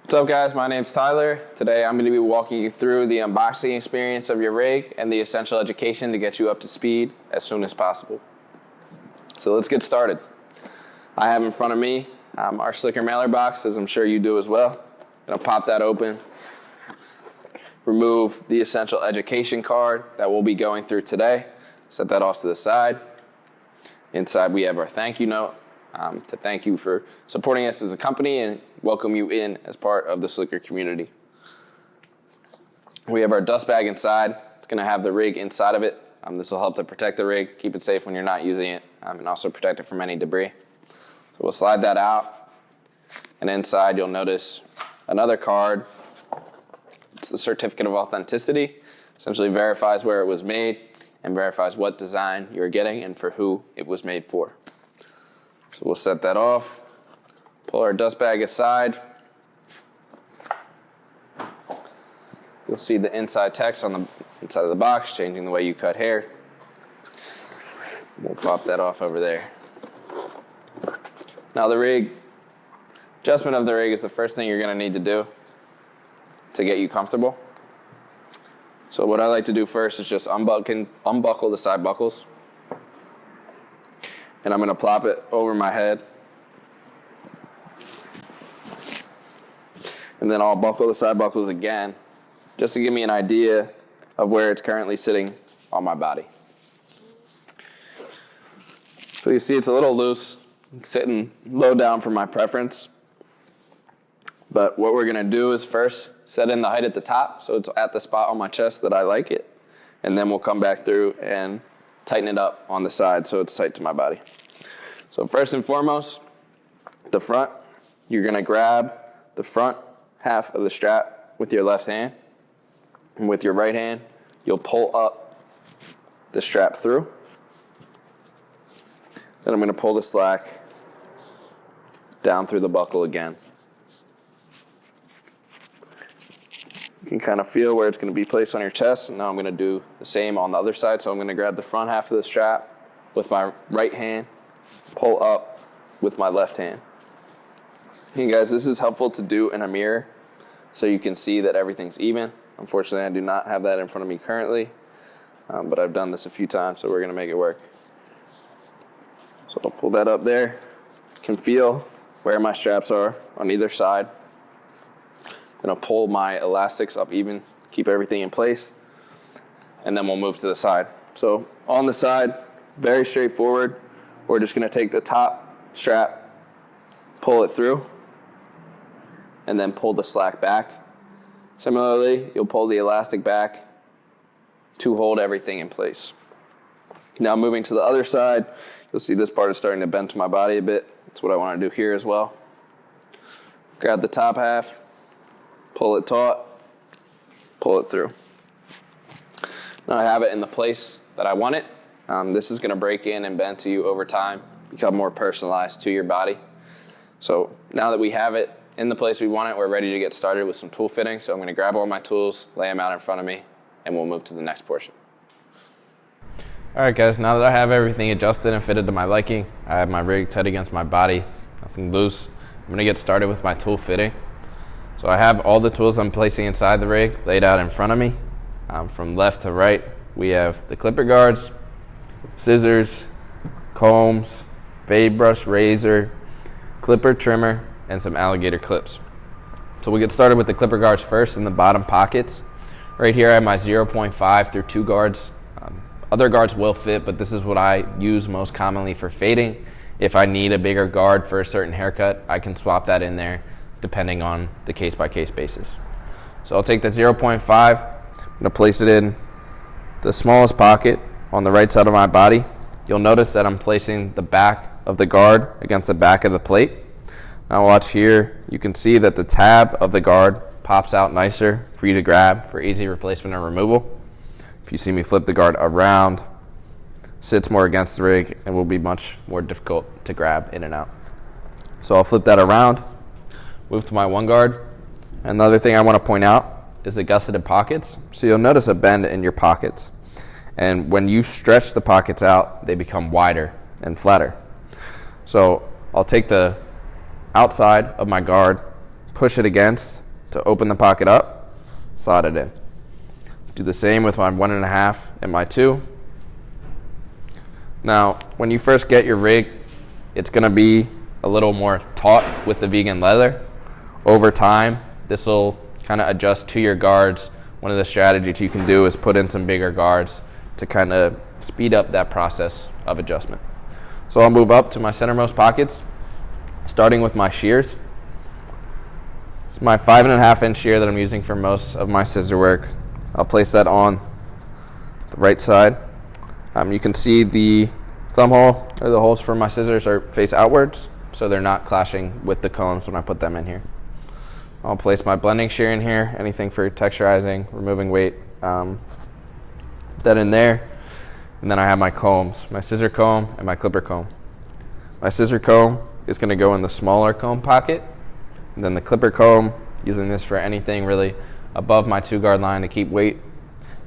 What's up, guys? My name's Tyler. Today I'm going to be walking you through the unboxing experience of your rig and the essential education to get you up to speed as soon as possible. So let's get started. I have in front of me our Slicker mailer box, as I'm sure you do as well. I'm going to pop that open, remove the essential education card that we'll be going through today, set that off to the side. Inside we have our thank you note to thank you for supporting us as a company and welcome you in as part of the Slicker community. We have our dust bag inside. It's going to have the rig inside of it. This will help to protect the rig, keep it safe when you're not using it, and also protect it from any debris. So we'll slide that out, and inside you'll notice another card. It's the certificate of authenticity. Essentially verifies where it was made and verifies what design you're getting and for who it was made for. So we'll set that off, pull our dust bag aside. You'll see the inside text on the inside of the box, changing the way you cut hair. We'll pop that off over there. Now adjustment of the rig is the first thing you're going to need to do to get you comfortable. So what I like to do first is just unbuckle the side buckles. And I'm going to plop it over my head. And then I'll buckle the side buckles again, just to give me an idea of where it's currently sitting on my body. So you see it's a little loose. It's sitting low down for my preference. But what we're going to do is first set in the height at the top, so it's at the spot on my chest that I like it. And then we'll come back through and tighten it up on the side so it's tight to my body. So first and foremost, the front, you're going to grab the front half of the strap with your left hand. And with your right hand, you'll pull up the strap through. Then I'm going to pull the slack down through the buckle again. You can kind of feel where it's going to be placed on your chest. And now I'm going to do the same on the other side. So I'm going to grab the front half of the strap with my right hand, pull up with my left hand. Hey guys, this is helpful to do in a mirror so you can see that everything's even. Unfortunately, I do not have that in front of me currently, but I've done this a few times, so we're going to make it work. So I'll pull that up there. You can feel where my straps are on either side. I'm going to pull my elastics up even, keep everything in place, and then we'll move to the side. So on the side, very straightforward. We're just going to take the top strap, pull it through, and then pull the slack back. Similarly, you'll pull the elastic back to hold everything in place. Now moving to the other side, you'll see this part is starting to bend to my body a bit. That's what I want to do here as well. Grab the top half, pull it taut, pull it through. Now I have it in the place that I want it. This is going to break in and bend to you over time, become more personalized to your body. So now that we have it in the place we want it, we're ready to get started with some tool fitting. So I'm going to grab all my tools, lay them out in front of me, and we'll move to the next portion. All right, guys, now that I have everything adjusted and fitted to my liking, I have my rig tight against my body, nothing loose. I'm going to get started with my tool fitting. So I have all the tools I'm placing inside the rig laid out in front of me. From left to right, we have the clipper guards, scissors, combs, fade brush, razor, clipper trimmer, and some alligator clips. So we'll get started with the clipper guards first in the bottom pockets. Right here I have my 0.5 through 2 guards. Other guards will fit, but this is what I use most commonly for fading. If I need a bigger guard for a certain haircut, I can swap that in there depending on the case-by-case basis. So I'll take the 0.5, I'm going to place it in the smallest pocket on the right side of my body. You'll notice that I'm placing the back of the guard against the back of the plate. Now watch here, you can see that the tab of the guard pops out nicer for you to grab for easy replacement or removal. If you see me flip the guard around, sits more against the rig and will be much more difficult to grab in and out. So I'll flip that around, move to my one guard. Another thing I want to point out is the gusseted pockets. So you'll notice a bend in your pockets. And when you stretch the pockets out, they become wider and flatter. So I'll take the outside of my guard, push it against to open the pocket up, slide it in. Do the same with my 1.5 and my 2. Now, when you first get your rig, it's going to be a little more taut with the vegan leather. Over time, this will kind of adjust to your guards. One of the strategies you can do is put in some bigger guards to kind of speed up that process of adjustment. So I'll move up to my centermost pockets, starting with my shears. It's my 5.5 inch shear that I'm using for most of my scissor work. I'll place that on the right side. You can see the thumb hole, or the holes for my scissors, are face outwards, so they're not clashing with the combs when I put them in here. I'll place my blending shear in here, anything for texturizing, removing weight, that in there. And then I have my combs, my scissor comb and my clipper comb. My scissor comb is going to go in the smaller comb pocket, and then the clipper comb, using this for anything really above my 2 guard line to keep weight,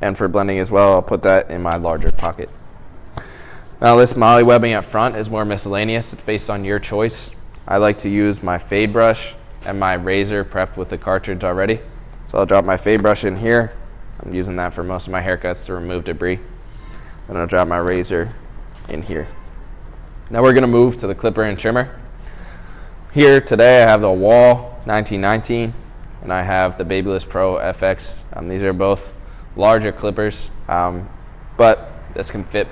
and for blending as well, I'll put that in my larger pocket. Now this MOLLE webbing up front is more miscellaneous. It's based on your choice. I like to use my fade brush and my razor prepped with the cartridge already. So I'll drop my fade brush in here. I'm using that for most of my haircuts to remove debris. And I'll drop my razor in here. Now we're gonna move to the clipper and trimmer. Here today I have the Wall 1919 and I have the Babyliss Pro FX. These are both larger clippers, but this can fit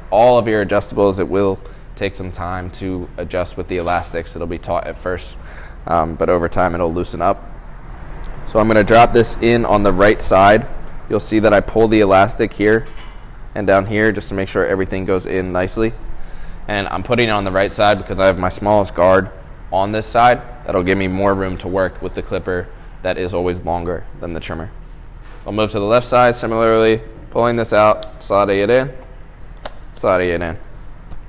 all of your adjustables. It will take some time to adjust with the elastics. It'll be taut at first, but over time it'll loosen up. So I'm going to drop this in on the right side. You'll see that I pull the elastic here and down here just to make sure everything goes in nicely. And I'm putting it on the right side because I have my smallest guard on this side. That'll give me more room to work with the clipper that is always longer than the trimmer. I'll move to the left side similarly. Pulling this out, sliding it in, sliding it in.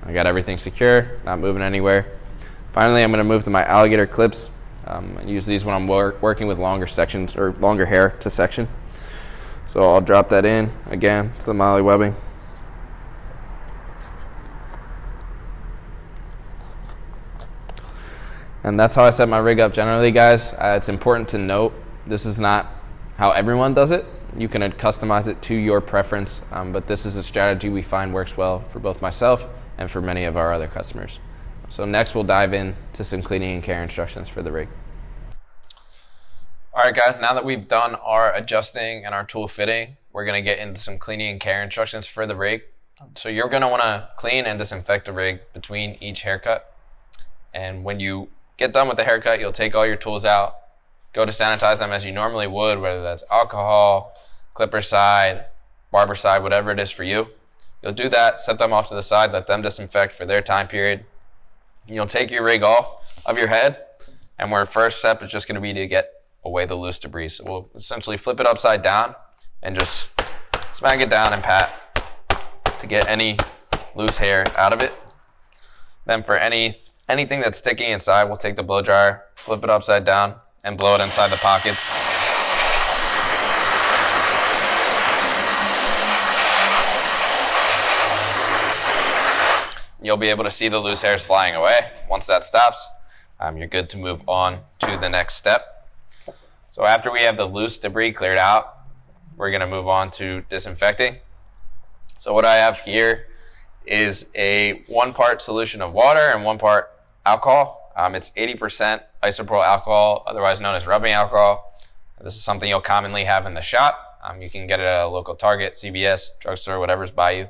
I got everything secure, not moving anywhere. Finally, I'm going to move to my alligator clips. I use these when I'm working with longer sections or longer hair to section. So I'll drop that in again to the MOLLE webbing. And that's how I set my rig up generally, guys. It's important to note this is not how everyone does it. You can customize it to your preference, but this is a strategy we find works well for both myself and for many of our other customers. So next we'll dive into some cleaning and care instructions for the rig. All right guys, now that we've done our adjusting and our tool fitting, we're gonna get into some cleaning and care instructions for the rig. So you're gonna wanna clean and disinfect the rig between each haircut. And when you get done with the haircut, you'll take all your tools out, go to sanitize them as you normally would, whether that's alcohol, clipper side, barber side, whatever it is for you. You'll do that, set them off to the side, let them disinfect for their time period. You'll take your rig off of your head, and our first step is just going to be to get away the loose debris. So we'll essentially flip it upside down and just smack it down and pat to get any loose hair out of it. Then for anything that's sticking inside, we'll take the blow dryer, flip it upside down, and blow it inside the pockets. You'll be able to see the loose hairs flying away. Once that stops, you're good to move on to the next step. So after we have the loose debris cleared out, we're going to move on to disinfecting. So what I have here is a 1 part solution of water and 1 part alcohol. It's 80% isopropyl alcohol, otherwise known as rubbing alcohol. This is something you'll commonly have in the shop. You can get it at a local Target, CVS, drugstore, whatever's by you.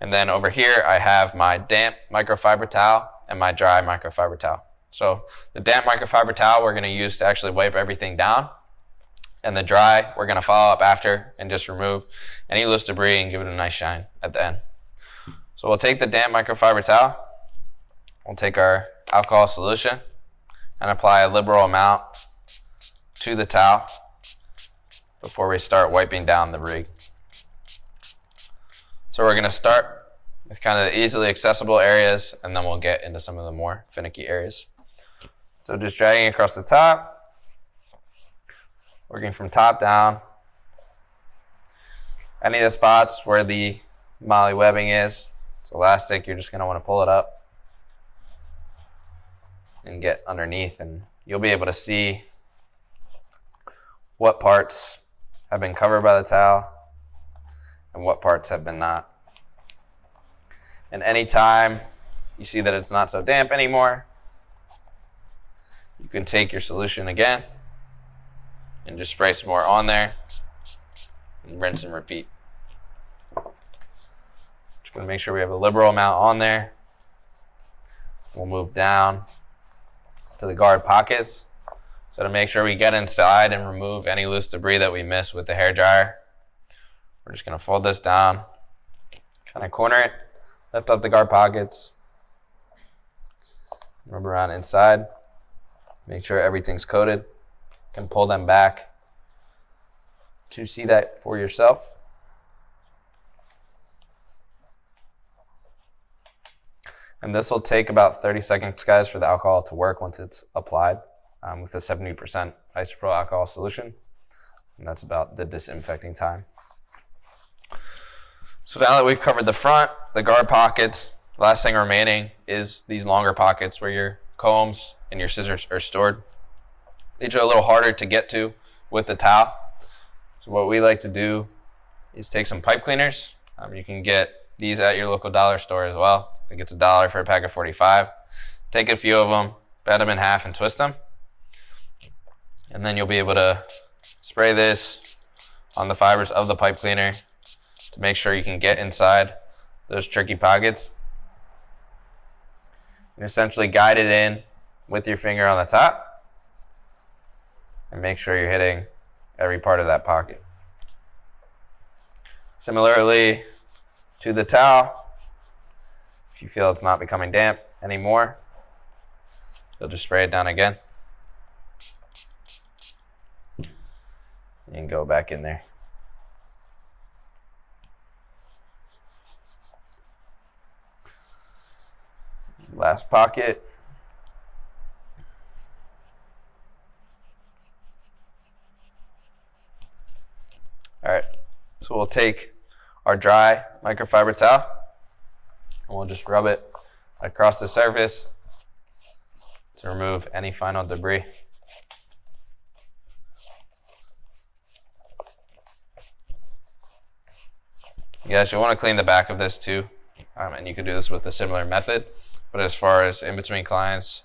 And then over here, I have my damp microfiber towel and my dry microfiber towel. So the damp microfiber towel we're going to use to actually wipe everything down. And the dry, we're going to follow up after and just remove any loose debris and give it a nice shine at the end. So we'll take the damp microfiber towel. We'll take our alcohol solution and apply a liberal amount to the towel before we start wiping down the rig. So we're going to start with kind of the easily accessible areas, and then we'll get into some of the more finicky areas. So just dragging across the top, working from top down. Any of the spots where the MOLLE webbing is, it's elastic, you're just going to want to pull it up and get underneath, and you'll be able to see what parts have been covered by the towel and what parts have been not. And anytime you see that it's not so damp anymore, you can take your solution again and just spray some more on there and rinse and repeat. Just going to make sure we have a liberal amount on there. We'll move down to the guard pockets. So to make sure we get inside and remove any loose debris that we miss with the hairdryer, we're just going to fold this down, kind of corner it, lift up the guard pockets, rub around inside, make sure everything's coated. You can pull them back to see that for yourself. And this will take about 30 seconds, guys, for the alcohol to work once it's applied with a 70% isopropyl alcohol solution. And that's about the disinfecting time. So now that we've covered the front, the guard pockets, last thing remaining is these longer pockets where your combs and your scissors are stored. These are a little harder to get to with the towel. So what we like to do is take some pipe cleaners. You can get these at your local dollar store as well. I think it's $1 for a pack of 45. Take a few of them, bend them in half and twist them. And then you'll be able to spray this on the fibers of the pipe cleaner to make sure you can get inside those tricky pockets. And essentially guide it in with your finger on the top and make sure you're hitting every part of that pocket. Similarly to the towel, if you feel it's not becoming damp anymore, you'll just spray it down again and go back in there. Last pocket. All right, so we'll take our dry microfiber towel and we'll just rub it across the surface to remove any final debris. You guys, you'll want to clean the back of this too, and you can do this with a similar method. But as far as in between clients,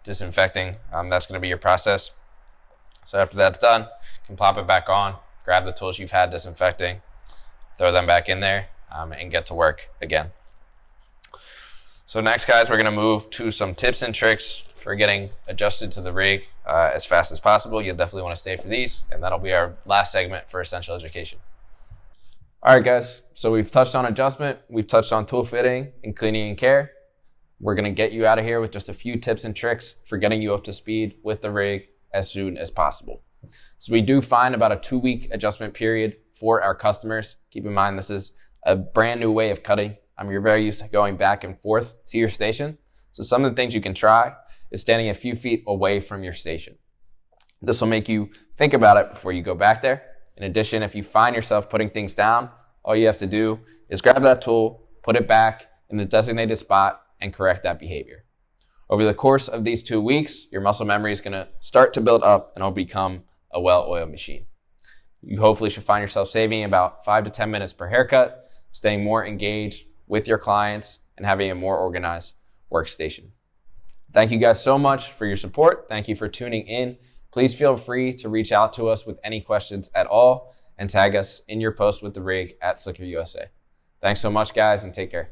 disinfecting, that's going to be your process. So after that's done, you can plop it back on, grab the tools you've had disinfecting, throw them back in there, and get to work again. So next, guys, we're going to move to some tips and tricks for getting adjusted to the rig as fast as possible. You'll definitely want to stay for these, and that'll be our last segment for essential education. All right, guys, so we've touched on adjustment, we've touched on tool fitting and cleaning and care. We're going to get you out of here with just a few tips and tricks for getting you up to speed with the rig as soon as possible. So we do find about a 2-week adjustment period for our customers. Keep in mind, this is a brand new way of cutting. You're very used to going back and forth to your station. So some of the things you can try is standing a few feet away from your station. This will make you think about it before you go back there. In addition, if you find yourself putting things down, all you have to do is grab that tool, put it back in the designated spot, and correct that behavior. Over the course of these 2 weeks, your muscle memory is going to start to build up and it'll become a well-oiled machine. You hopefully should find yourself saving about 5 to 10 minutes per haircut, staying more engaged with your clients, and having a more organized workstation. Thank you guys so much for your support. Thank you for tuning in. Please feel free to reach out to us with any questions at all and tag us in your post with the rig at SLCKR USA. Thanks so much, guys, and take care.